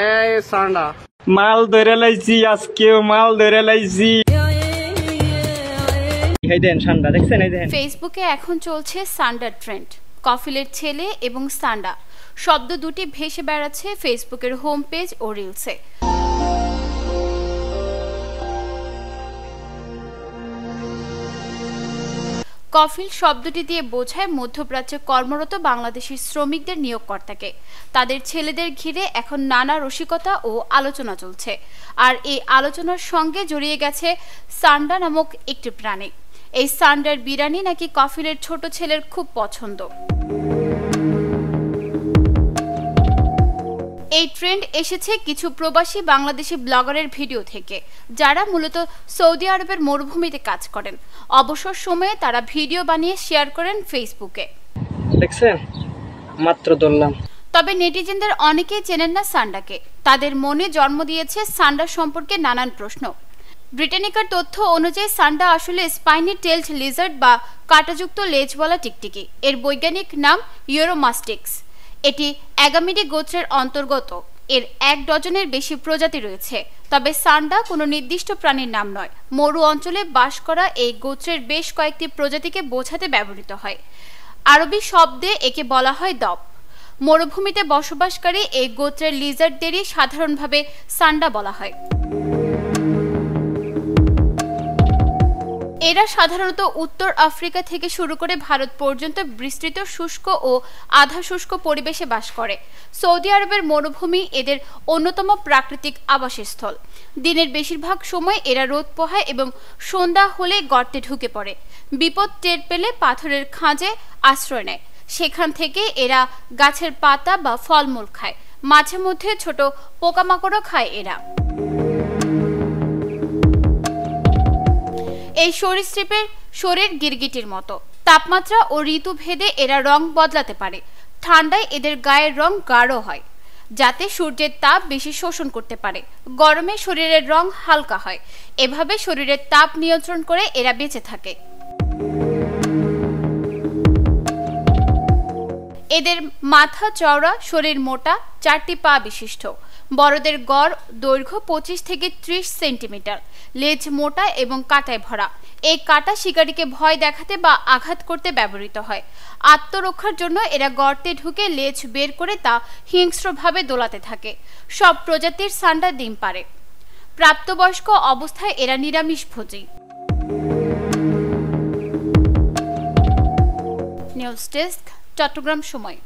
এই সান্ডা মাল ধরে লাইছি, আজকেও মাল ধরে লাইছি। এই দেন সান্ডা দেখছেন, এই দেখেন। ফেসবুকে এখন চলছে সান্ডা ট্রেন্ড। কফিলের ছেলে এবং সান্ডা শব্দ দুটি ভেসে বেড়াচ্ছে ফেসবুকের হোম পেজ ও রিলসে। কফিল শব্দটি দিয়ে বোঝায় মধ্যপ্রাচ্যে কর্মরত বাংলাদেশি শ্রমিকদের নিয়োগকর্তাকে। তাদের ছেলেদের ঘিরে এখন নানা রসিকতা ও আলোচনা চলছে, আর এই আলোচনার সঙ্গে জড়িয়ে গেছে সান্ডা নামক একটি প্রাণী। এই সান্ডার বিরিয়ানি নাকি কফিলের ছোট ছেলের খুব পছন্দ। এই ট্রেন্ড এসেছে কিছু প্রবাসী বাংলাদেশি ব্লগারের ভিডিও থেকে, যারা মূলত সৌদি আরবের মরুভূমিতে কাজ করেন। অবসর সময়ে তারা ভিডিও বানিয়ে শেয়ার করেন ফেসবুকে। দেখছেন, মাত্র ধরলাম। তবে নেটিজেনদের অনেকেই চেনেন না সান্ডাকে। তাদের মনে জন্ম দিয়েছে সান্ডা সম্পর্কে নানান প্রশ্ন। ব্রিটানিকার তথ্য অনুযায়ী সান্ডা আসলে স্পাইনি টেলড লিজার্ড বা কাঁটাযুক্ত লেজওয়ালা টিকটিকি। এর বৈজ্ঞানিক নাম ইউরোমাস্টিক্স। এটি অ্যাগামিডি গোত্রের অন্তর্গত। এর 1 ডজনের বেশি প্রজাতি রয়েছে। তবে সান্ডা কোনো নির্দিষ্ট প্রাণীর নাম নয়। মরু অঞ্চলে বাস করা এই গোত্রের বেশ কয়েকটি প্রজাতিকে বোঝাতে ব্যবহৃত হয়। আরবি শব্দে একে বলা হয় দব। মরুভূমিতে বসবাসকারী এই গোত্রের লিজার্ডদেরই সাধারণভাবে সান্ডা বলা হয়। এরা সাধারণত উত্তর আফ্রিকা থেকে শুরু করে ভারত পর্যন্ত বিস্তৃত শুষ্ক ও আধা শুষ্ক পরিবেশে বাস করে। সৌদি আরবের মরুভূমি এদের অন্যতম প্রাকৃতিক আবাসস্থল। দিনের বেশিরভাগ সময় এরা রোদ পোহায় এবং সন্ধ্যা হলে গর্তে ঢুকে পড়ে। বিপদ টের পেলে পাথরের খাঁজে আশ্রয় নেয়। সেখান থেকে এরা গাছের পাতা বা ফলমূল খায়। মাঝে মধ্যে ছোট পোকামাকড়ও খায় এরা। এই সরীসৃপের শরীর গিরগিটির মতো। তাপমাত্রা ও ঋতু ভেদে এরা রং বদলাতে পারে। ঠান্ডায় এদের গায়ের রং গাঢ় হয়, যাতে সূর্যের তাপ বেশি শোষণ করতে পারে। গরমে শরীরের রং হালকা হয়। এভাবে শরীরের তাপ নিয়ন্ত্রণ করে এরা বেঁচে থাকে। এদের মাথা চওড়া, শরীর মোটা, 4টি পা বিশিষ্ট। বড়দের গড় দৈর্ঘ্য 25 থেকে 30 সেন্টিমিটার। লেজ মোটা এবং কাঁটায় ভরা। এই কাঁটা শিকারীকে ভয় দেখাতে বা আঘাত করতে ব্যবহৃত হয়। আত্মরক্ষার জন্য এরা গর্তে ঢুকে লেজ বের করে তা হিংস্রভাবে দোলাতে থাকে। সব প্রজাতির সান্ডা ডিম পারে। প্রাপ্তবয়স্ক অবস্থায় এরা নিরামিষভোজী। নিউজ ডেস্ক, চট্টগ্রাম সময়।